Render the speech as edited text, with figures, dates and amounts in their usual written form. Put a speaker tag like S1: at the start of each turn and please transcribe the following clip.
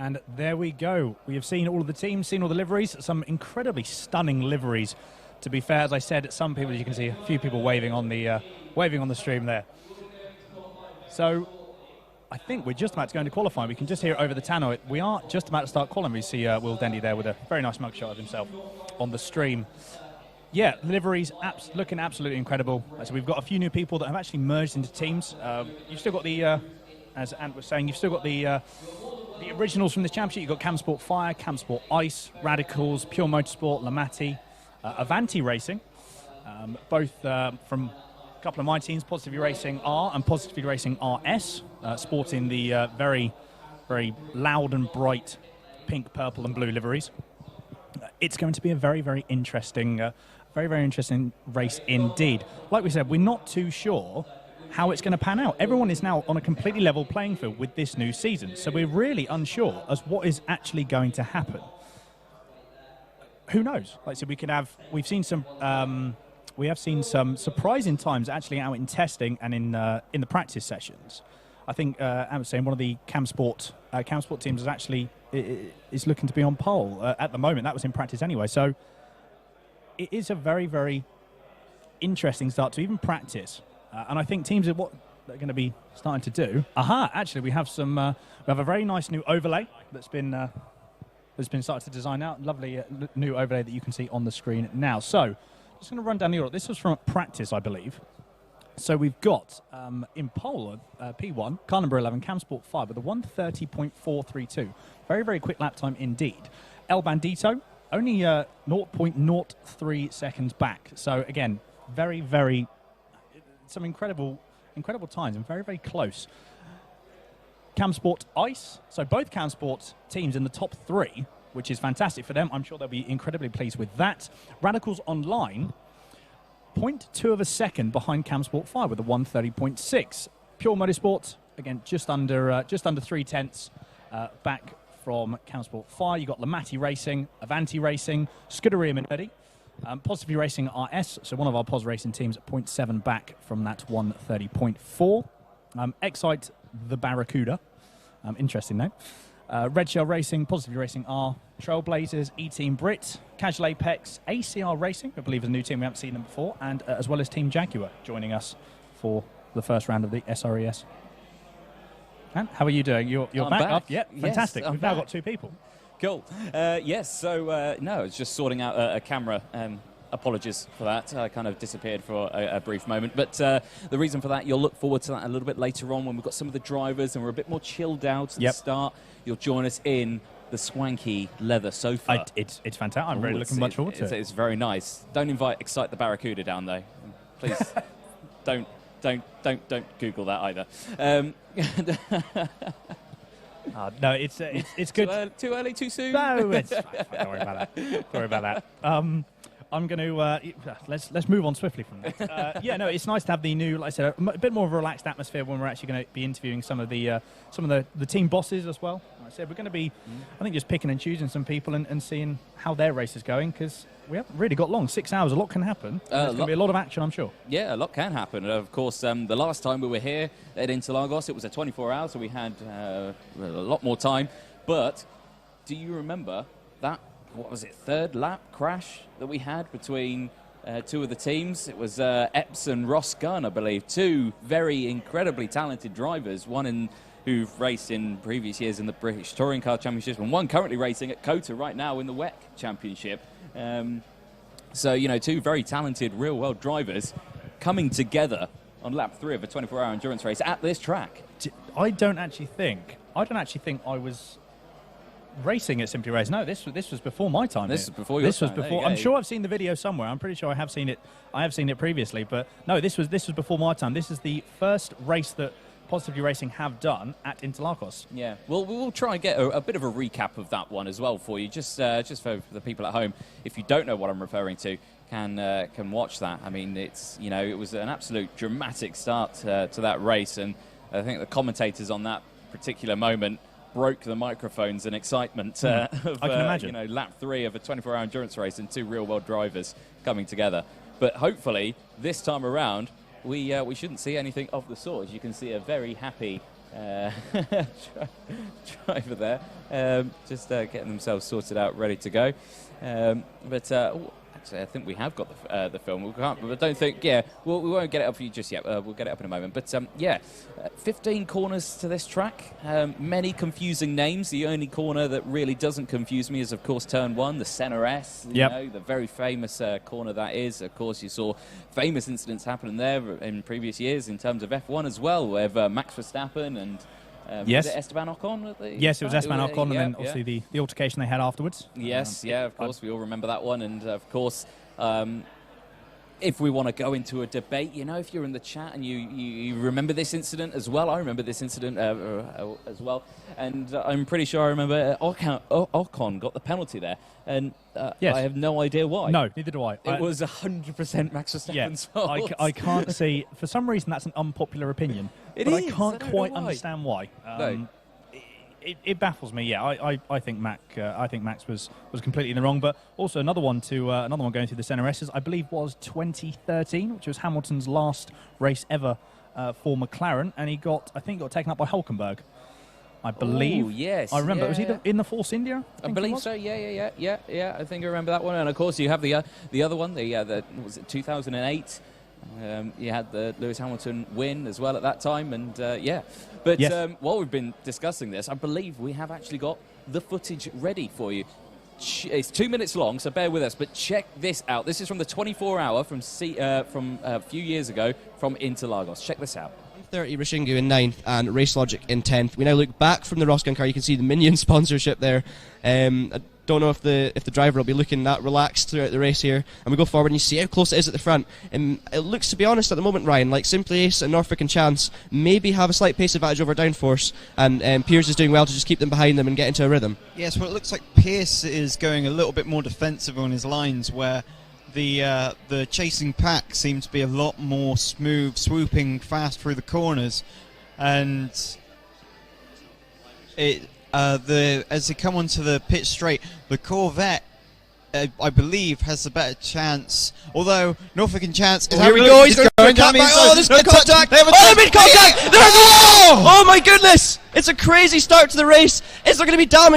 S1: And there we go. We have seen all of the teams, seen all the liveries, some incredibly stunning liveries. To be fair, as I said, some people, as you can see, a few people waving on the stream there. So I think we're just about to go into qualifying. We can just hear it over the tannoy. We are just about to start qualifying. We see Will Dendy there with a very nice mugshot of himself on the stream. Yeah, the liveries looking absolutely incredible. So we've got a few new people that have actually merged into teams. You've still got the, as Ant was saying, you've still got the originals from this championship. You've got Camsport Fire, Camsport Ice, Radicals, Pure Motorsport, LAMATI, Avanti Racing, both from a couple of my teams, Positively Racing R and Positively Racing RS, sporting the very, very loud and bright pink, purple and blue liveries. It's going to be a very, very interesting race indeed. Like we said, we're not too sure how it's going to pan out. Everyone is now on a completely level playing field with this new season, so we're really unsure as what is actually going to happen. Who knows? Like I said, we have seen some surprising times actually out in testing and in the practice sessions. I think I was saying one of the Camsport teams is actually is looking to be on pole at the moment. That was in practice anyway. So it is a very, very interesting start to even practice. And I think teams are what they're going to be starting to do. Actually, we have some. We have a very nice new overlay that's been started to design out. Lovely new overlay that you can see on the screen now. So just going to run down the order. This was from practice, I believe. So we've got in pole P1, car number 11, Camsport 5 with a 1:30.432. Very, very quick lap time indeed. El Bandito, only 0.03 seconds back. So again, very, very, some incredible times and very, very close. Camsport Ice, so both Camsport teams in the top 3, which is fantastic for them. I'm sure they'll be incredibly pleased with that. Radicals Online, 0.2 of a second behind Camsport 5 with a 1:30.6. Pure Motorsport, again, just under 3/10 back from Camsport 5. You've got LAMATI Racing, Avanti Racing, Scuderia Minardi, Positively Racing RS, so one of our POS racing teams at 0.7 back from that 1:30.4. Excite the Barracuda, interesting name. Red Shell Racing, Positively Racing R, Trailblazers, E-Team Brit, Casual Apex, ACR Racing, I believe is a new team, we haven't seen them before, and as well as Team Jaguar joining us for the first round of the SRES. And how are you doing? You're back up? Yep, fantastic. Yes, we've now got 2 people.
S2: Cool. Yes, so no, it's just sorting out a camera. Apologies for that. I kind of disappeared for a brief moment. But the reason for that, you'll look forward to that a little bit later on when we've got some of the drivers and we're a bit more chilled out at the start. You'll join us in the swanky leather sofa.
S1: It's fantastic. I'm really looking much forward to it.
S2: It's very nice. Don't Excite the Barracuda down, though. Please don't Google that either.
S1: No, it's good.
S2: Too early, too soon?
S1: No, it's fine. Don't worry about that. Don't worry about that. I'm going to let's move on swiftly from that. Yeah, no, it's nice to have the new, like I said, a bit more of a relaxed atmosphere when we're actually going to be interviewing some of the team bosses as well. Like I said, we're going to be, I think, just picking and choosing some people and seeing how their race is going, because we haven't really got long. 6 hours, a lot can happen. There's going to be a lot of action, I'm sure.
S2: Yeah, a lot can happen. Of course, the last time we were here at Interlagos, it was a 24 hours, so we had a lot more time. But do you remember that, what was it, 3rd lap crash that we had between 2 of the teams? It was Epps and Ross Gunn, I believe. 2 very incredibly talented drivers, one who've raced in previous years in the British Touring Car Championship, and one currently racing at COTA right now in the WEC Championship. So, you know, 2 very talented real-world drivers coming together on lap 3 of a 24-hour endurance race at this track.
S1: I don't actually think I was racing at Simply Race. No, this was before my time.
S2: This was before your time.
S1: This was before. I'm sure I've seen the video somewhere. I'm pretty sure I have seen it previously, but no, this was before my time. This is the first race that Positively Racing have done at Interlagos.
S2: Yeah, well, we'll try and get a bit of a recap of that one as well for you, just for the people at home. If you don't know what I'm referring to, can watch that. I mean, it's, you know, it was an absolute dramatic start to that race, and I think the commentators on that particular moment broke the microphones in excitement of,
S1: I can imagine.
S2: You know, lap 3 of a 24-hour endurance race and 2 real-world drivers coming together. But hopefully, this time around, we shouldn't see anything of the sort. As you can see, a very happy driver there, just getting themselves sorted out, ready to go. Actually, I think we have got the film. We can't, but I don't think. Yeah, we won't get it up for you just yet. We'll get it up in a moment. But yeah, 15 corners to this track. Many confusing names. The only corner that really doesn't confuse me is, of course, turn 1, the center S. You know, the very famous corner that is. Of course, you saw famous incidents happening there in previous years in terms of F1 as well, with Max Verstappen and.
S1: Yes.
S2: Was it Esteban Ocon?
S1: Yes, it was Esteban Ocon, and then obviously the altercation they had afterwards.
S2: Yes, of course, we all remember that one. And of course, if we want to go into a debate, you know, if you're in the chat and you remember this incident as well, I remember this incident as well. And I'm pretty sure I remember Ocon got the penalty there. And I have no idea why.
S1: No, neither do I.
S2: It was 100% Max Verstappen's fault.
S1: I can't see. For some reason, that's an unpopular opinion. But I can't quite understand why.
S2: No.
S1: It baffles me. Yeah, I think Max was completely in the wrong. But also another one going through the center S's, I believe, was 2013, which was Hamilton's last race ever for McLaren, and I think he got taken up by Hulkenberg. I believe.
S2: Oh, yes.
S1: I remember. Was he in the Force India?
S2: I believe so. Yeah. I think I remember that one. And of course, you have the other one. Was it 2008? You had the Lewis Hamilton win as well at that time, and But while we've been discussing this, I believe we have actually got the footage ready for you. It's 2 minutes long, so bear with us. But check this out. This is from the 24-hour from a few years ago from Interlagos. Check this out.
S3: 30 Rishingu in 9th and Race Logic in 10th. We now look back from the Roscoe car. You can see the Minion sponsorship there. I don't know if the driver will be looking that relaxed throughout the race here. And we go forward and you see how close it is at the front. It looks, to be honest, at the moment, Ryan, like Simply Ace and Norfolk and Chance maybe have a slight pace advantage over Downforce, and Piers is doing well to just keep them behind them and get into a rhythm.
S4: Yes, well, it looks like Pierce is going a little bit more defensive on his lines, where the chasing pack seems to be a lot more smooth, swooping fast through the corners, and as they come onto the pit straight, the Corvette, I believe, has the better chance. Although Norfolk and Chance,
S3: here we go. He's going down. Oh, there's contact! Oh, mid contact! Oh my goodness! It's a crazy start to the race. Is there going to be damage?